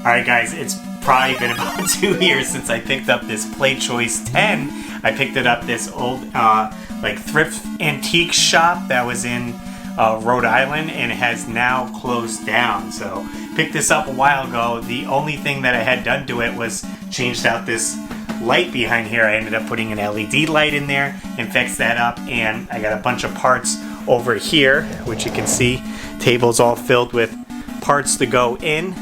Alright guys, it's probably been about 2 years since I picked up this Playchoice 10. I picked it up this old like thrift antique shop that was in Rhode Island, and it has now closed down. So picked this up a while ago. The only thing that I had done to it was changed out this light behind here. I ended up putting an LED light in there and fixed that up, and I got a bunch of parts over here, which you can see. Table's all filled with parts to go in,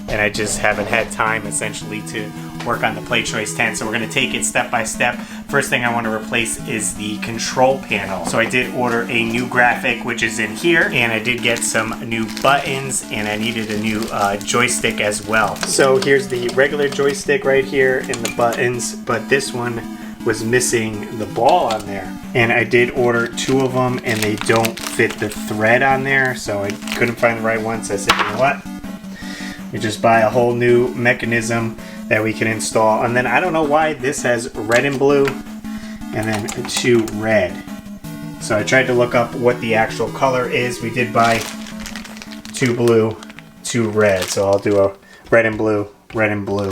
and I just haven't had time essentially to work on the Playchoice 10. So we're going to take it step by step. First thing I want to replace is the control panel. So I did order a new graphic, which is in here, and I did get some new buttons, and I needed a new joystick as well. So here's the regular joystick right here and the buttons, but this one was missing the ball on there. And I did order 2 of them, and they don't fit the thread on there, so I couldn't find the right one. So I said, you know what? We just buy a whole new mechanism that we can install. And then I don't know why this has red and blue and then 2 red. So I tried to look up what the actual color is. We did buy 2 blue, 2 red. So I'll do a red and blue, red and blue.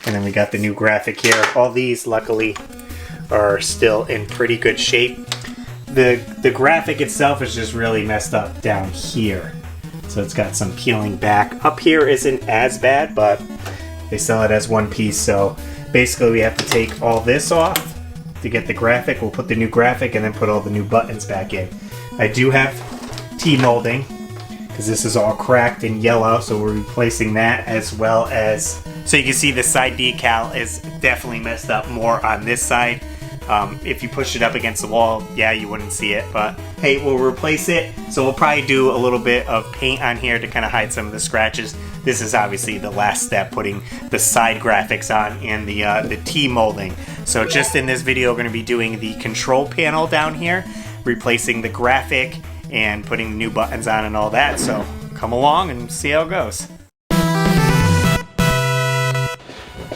And then we got the new graphic here. All these luckily are still in pretty good shape. The graphic itself is just really messed up down here. So it's got some peeling back. Up here isn't as bad, but they sell it as one piece. So basically we have to take all this off to get the graphic. We'll put the new graphic and then put all the new buttons back in. I do have T-molding because this is all cracked and yellow, so we're replacing that, as well as, so you can see the side decal is definitely messed up more on this side. If you push it up against the wall, yeah, you wouldn't see it, but hey, we'll replace it. So we'll probably do a little bit of paint on here to kind of hide some of the scratches. This is obviously the last step, putting the side graphics on and the T-molding. So just in this video, we're going to be doing the control panel down here, replacing the graphic and putting the new buttons on and all that. So come along and see how it goes.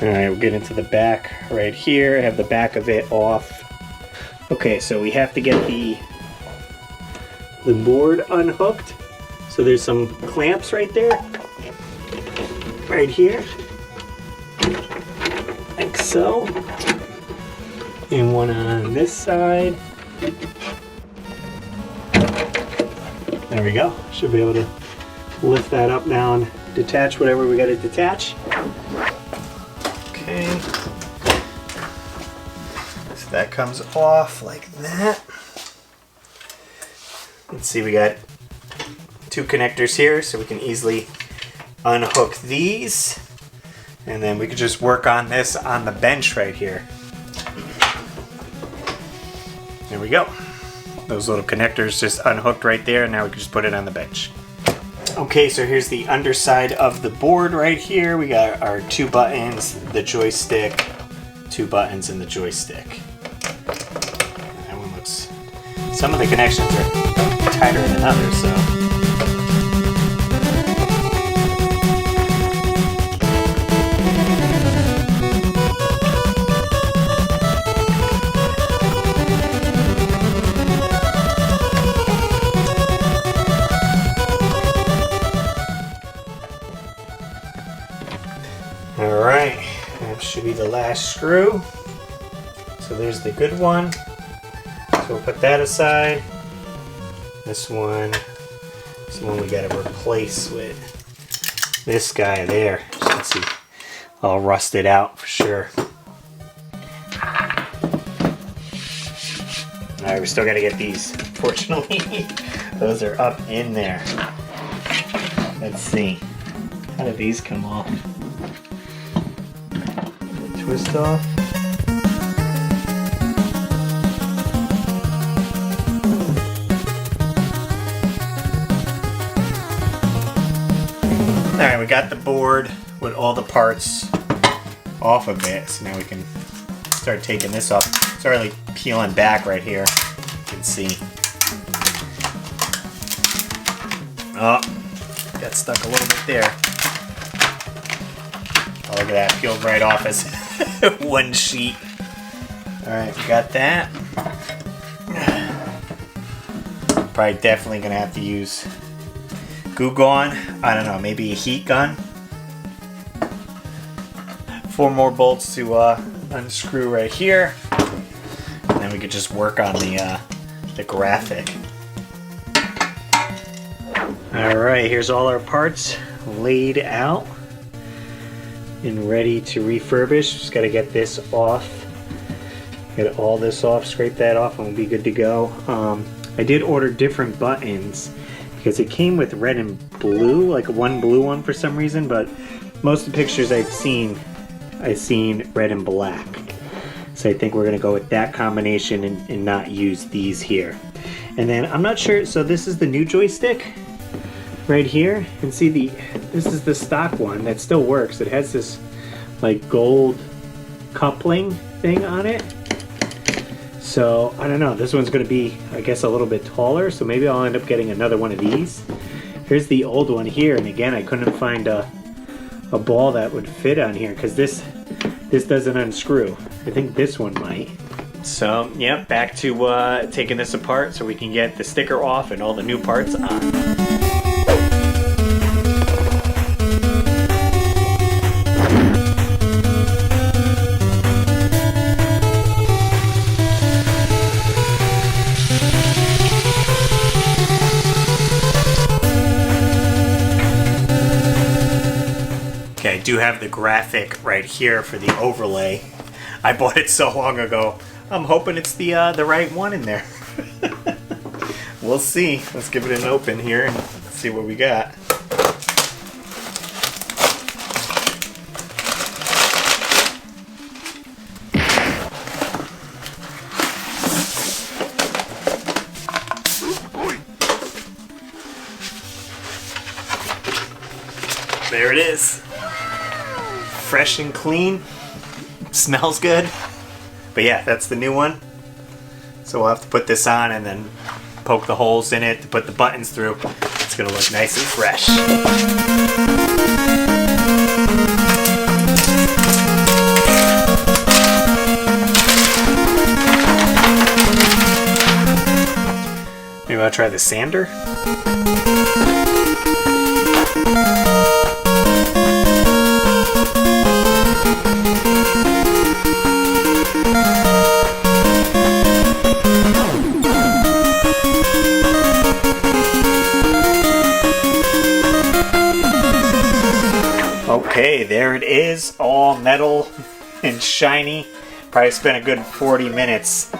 Alright, we'll get into the back right here. I have the back of it off. Okay, so we have to get the board unhooked. So there's some clamps right there. Right here. Like so. And one on this side. There we go. Should be able to lift that up now and detach whatever we got to detach. Okay, so that comes off like that. Let's see, we got 2 connectors here, so we can easily unhook these, and then we could just work on this on the bench right here. There we go. Those little connectors just unhooked right there, and now we can just put it on the bench. Okay, so here's the underside of the board right here. We got our 2 buttons, the joystick, 2 buttons, and the joystick. That one looks... Some of the connections are tighter than others, so... Alright, that should be the last screw. So there's the good one. So we'll put that aside. This one is the one we gotta replace with this guy there. So let's see, all rusted out for sure. Alright, we still gotta get these. Fortunately, those are up in there. Let's see. How do these come off? Twist off. Alright, we got the board with all the parts off of it, so now we can start taking this off. It's already peeling back right here. You can see. Oh, got stuck a little bit there. Oh, look at that, peeled right off as one sheet. Alright, we got that. Probably definitely gonna have to use goo gone. I don't know, maybe a heat gun. 4 more bolts to unscrew right here. And then we could just work on the graphic. Alright, here's all our parts laid out and ready to refurbish. Just got to get this off. Get all this off, scrape that off, and we'll be good to go. I did order different buttons because it came with red and blue, like one blue one for some reason, but most of the pictures I've seen red and black. So I think we're going to go with that combination and not use these here. And then I'm not sure, so this is the new joystick right here. And see, this is the stock one that still works. It has this like gold coupling thing on it. So I don't know, this one's going to be, I guess, a little bit taller, so maybe I'll end up getting another one of these. Here's the old one here, and again, I couldn't find a ball that would fit on here because this doesn't unscrew. I think this one might. So, yep, back to taking this apart so we can get the sticker off and all the new parts on. Okay, I do have the graphic right here for the overlay. I bought it so long ago. I'm hoping it's the right one in there. We'll see. Let's give it an open here and see what we got. There it is. Fresh and clean. Smells good. But yeah, that's the new one. So we'll have to put this on and then poke the holes in it to put the buttons through. It's gonna look nice and fresh. Maybe I'll try the sander. Okay, there it is, all metal and shiny. Probably spent a good 40 minutes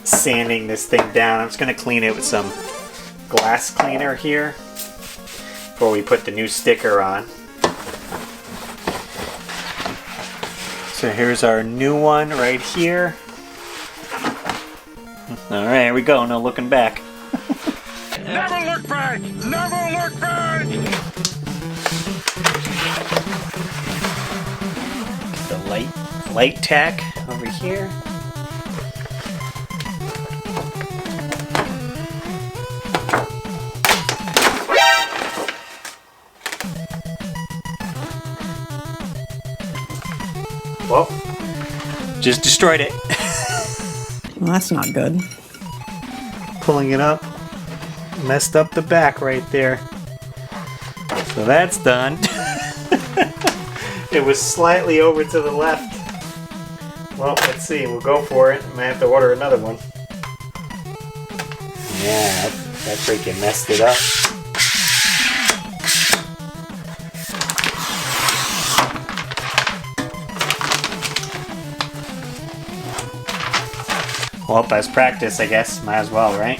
sanding this thing down. I'm just going to clean it with some glass cleaner here before we put the new sticker on. So here's our new one right here. Alright, here we go, no looking back. Never look back! Never look back! The light tack over here. Well, just destroyed it. Well, that's not good. Pulling it up, messed up the back right there. So that's done. It was slightly over to the left. Well, let's see. We'll go for it. I might have to order another one. Yeah, that freaking messed it up. Well, as practice, I guess. Might as well, right?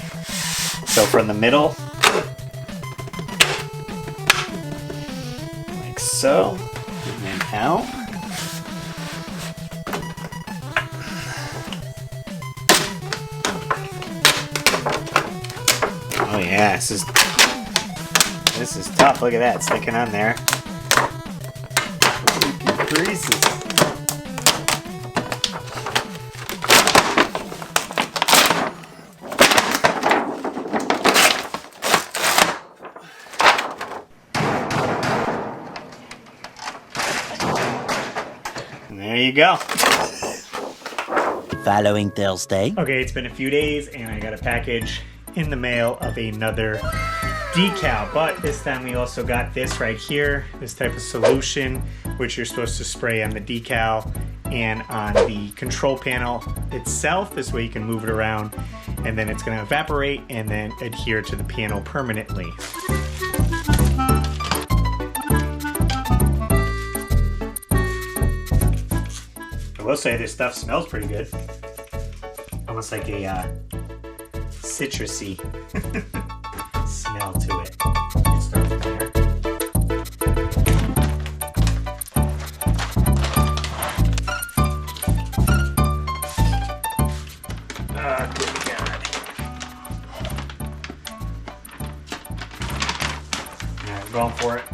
So from the middle. Like so. And then out. Oh yeah, this is tough. Look at that, sticking on there. Creases. And there you go. Following Thursday. Okay, it's been a few days and I got a package in the mail of another decal, but this time we also got this right here, this type of solution which you're supposed to spray on the decal and on the control panel itself. This way you can move it around, and then it's going to evaporate and then adhere to the panel permanently. I will say this stuff smells pretty good. Almost like a citrusy smell to it. It starts there. Oh, good God. Alright, we're going for it.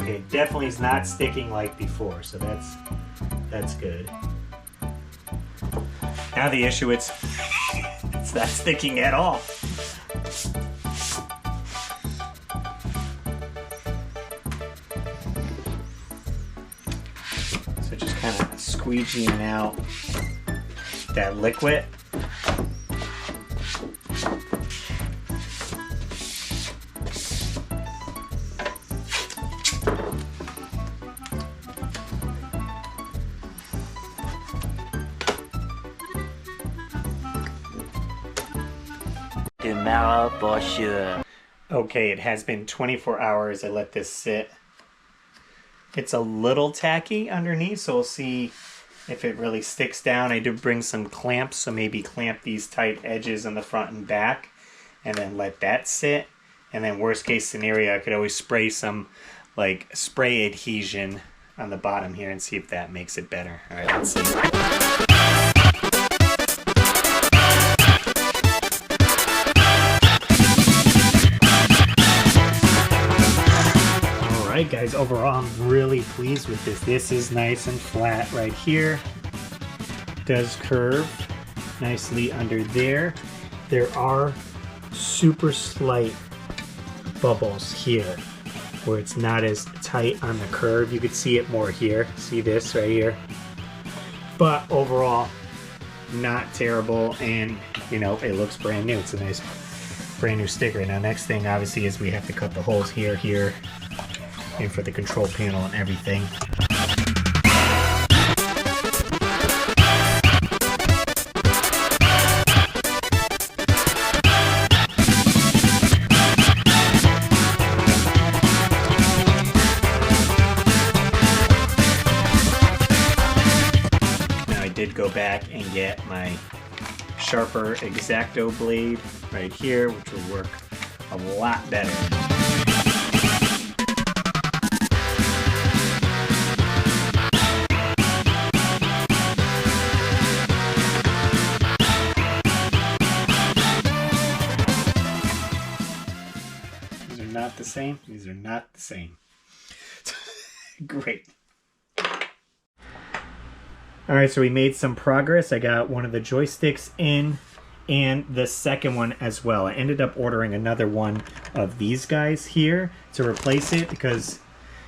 Okay, definitely is not sticking like before, so that's good. Now the issue, it's not sticking at all. So just kind of squeegeeing out that liquid. Tomorrow for sure. Okay, it has been 24 hours. I let this sit. It's a little tacky underneath, so we'll see if it really sticks down. I did bring some clamps, so maybe clamp these tight edges on the front and back, and then let that sit. And then worst case scenario, I could always spray some like spray adhesion on the bottom here and see if that makes it better. All right, let's see. Alright guys, overall I'm really pleased with this. This is nice and flat right here. Does curve nicely under there. There are super slight bubbles here where it's not as tight on the curve. You could see it more here. See this right here? But overall, not terrible, and you know, it looks brand new. It's a nice brand new sticker. Now next thing obviously is we have to cut the holes here, and for the control panel and everything. Now I did go back and get my sharper X-Acto blade right here, which will work a lot better. Not the same. These are not the same. Great. Alright, so we made some progress. I got one of the joysticks in and the second one as well. I ended up ordering another one of these guys here to replace it because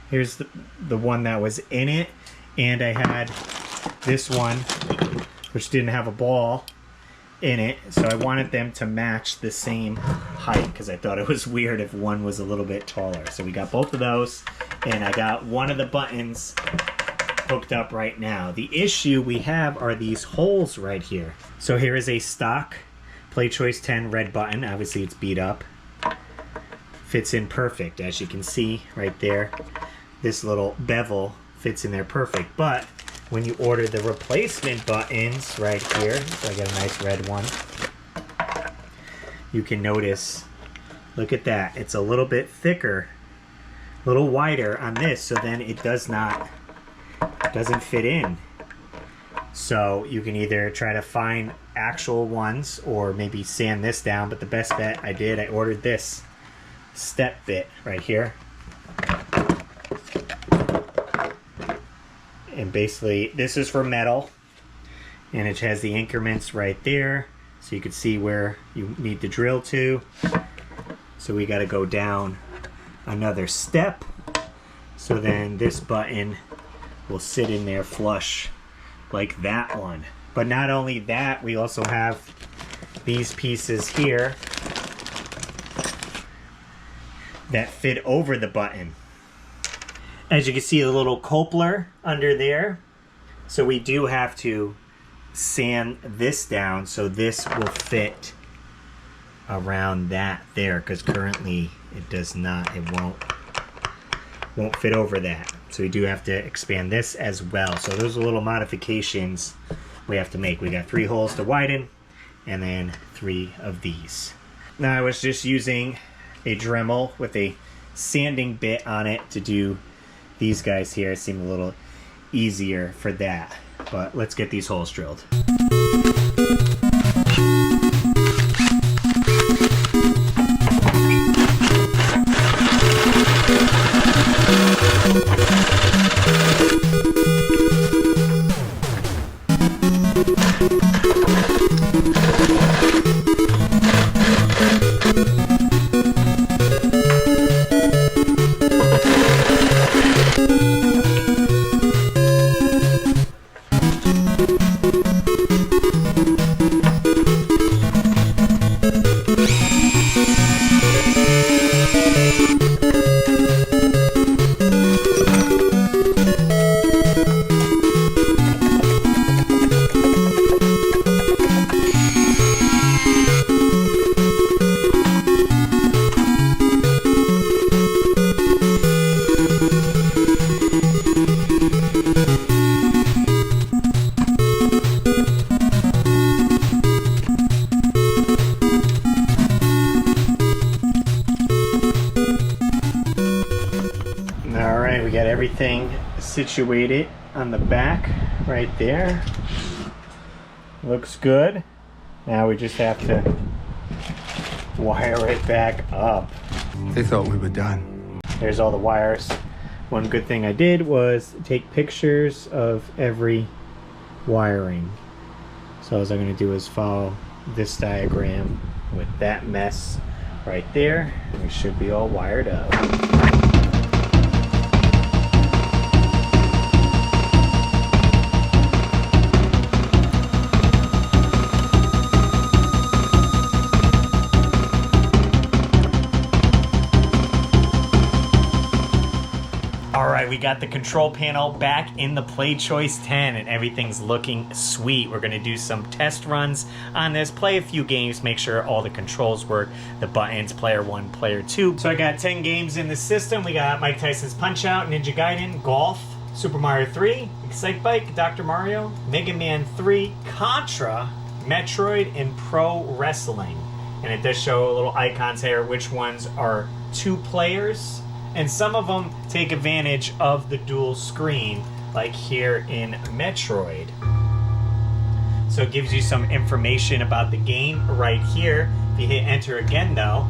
here's the one that was in it, and I had this one which didn't have a ball in it, so I wanted them to match the same height because I thought it was weird if one was a little bit taller. So we got both of those, and I got one of the buttons hooked up right now. The issue we have are these holes right here. So here is a stock Playchoice 10 red button. Obviously it's beat up. Fits in perfect, as you can see right there. This little bevel fits in there perfect, but when you order the replacement buttons right here, so I got a nice red one, you can notice, look at that, it's a little bit thicker, a little wider on this, so then it doesn't fit in. So you can either try to find actual ones or maybe sand this down, but the best bet I ordered this step bit right here. And basically this is for metal, and it has the increments right there, so you can see where you need to drill to. So we got to go down another step, so then this button will sit in there flush like that one. But not only that, we also have these pieces here that fit over the button. As you can see, a little coupler under there. So we do have to sand this down so this will fit around that there, because currently it does not, it won't fit over that. So we do have to expand this as well. So those are little modifications we have to make. We got 3 holes to widen and then 3 of these. Now I was just using a Dremel with a sanding bit on it to do these guys here. It seemed a little easier for that, but let's get these holes drilled. Alright, we got everything situated on the back right there. Looks good. Now we just have to wire it back up. They thought we were done. There's all the wires. One good thing I did was take pictures of every wiring. So all I'm going to do is follow this diagram with that mess right there. We should be all wired up. Alright, we got the control panel back in the Playchoice 10 and everything's looking sweet. We're going to do some test runs on this, play a few games, make sure all the controls work, the buttons, player 1, player 2. So I got 10 games in the system. We got Mike Tyson's Punch-Out!, Ninja Gaiden, Golf, Super Mario 3, Excite Bike, Dr. Mario, Mega Man 3, Contra, Metroid, and Pro Wrestling. And it does show little icons here, which ones are 2 players. And some of them take advantage of the dual screen, like here in Metroid. So it gives you some information about the game right here. If you hit enter again though,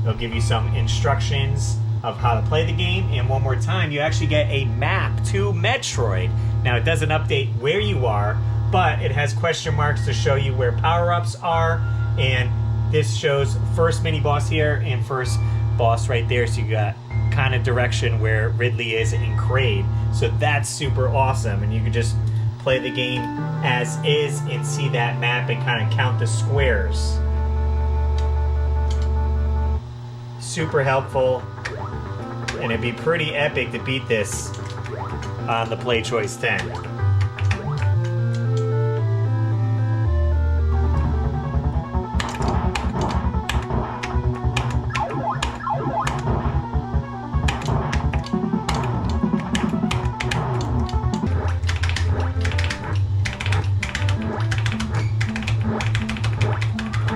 it'll give you some instructions of how to play the game. And one more time, you actually get a map to Metroid. Now it doesn't update where you are, but it has question marks to show you where power-ups are. And this shows first mini-boss here and first boss right there. So you got kind of direction where Ridley is in Kraid. So that's super awesome. And you can just play the game as is and see that map and kind of count the squares. Super helpful. And it'd be pretty epic to beat this on the Playchoice 10.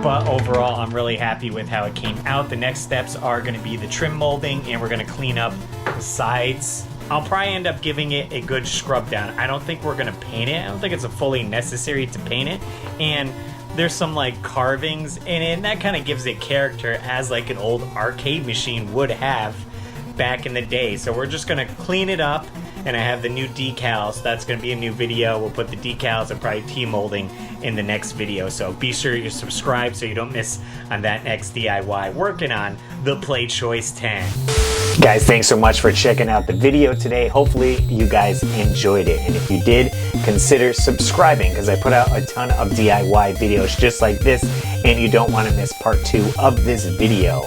But overall, I'm really happy with how it came out. The next steps are going to be the trim molding, and we're going to clean up the sides. I'll probably end up giving it a good scrub down. I don't think we're going to paint it. I don't think it's fully necessary to paint it. And there's some like carvings in it, and that kind of gives it character as like an old arcade machine would have back in the day. So we're just going to clean it up. And I have the new decals. That's going to be a new video. We'll put the decals and probably T-molding in the next video. So be sure you subscribe so you don't miss on that next DIY working on the Playchoice 10. Guys, thanks so much for checking out the video today. Hopefully you guys enjoyed it. And if you did, consider subscribing because I put out a ton of DIY videos just like this and you don't want to miss part 2 of this video.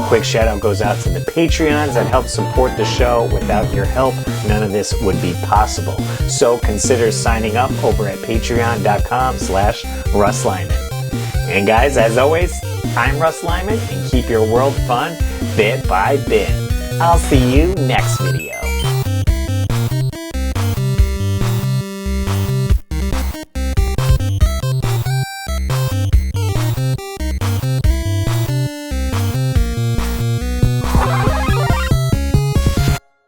Quick shout out goes out to the Patreons that help support the show. Without your help, none of this would be possible. So consider signing up over at patreon.com/RussLyman. And guys, as always, I'm RussLyman and keep your world fun bit by bit. I'll see you next week.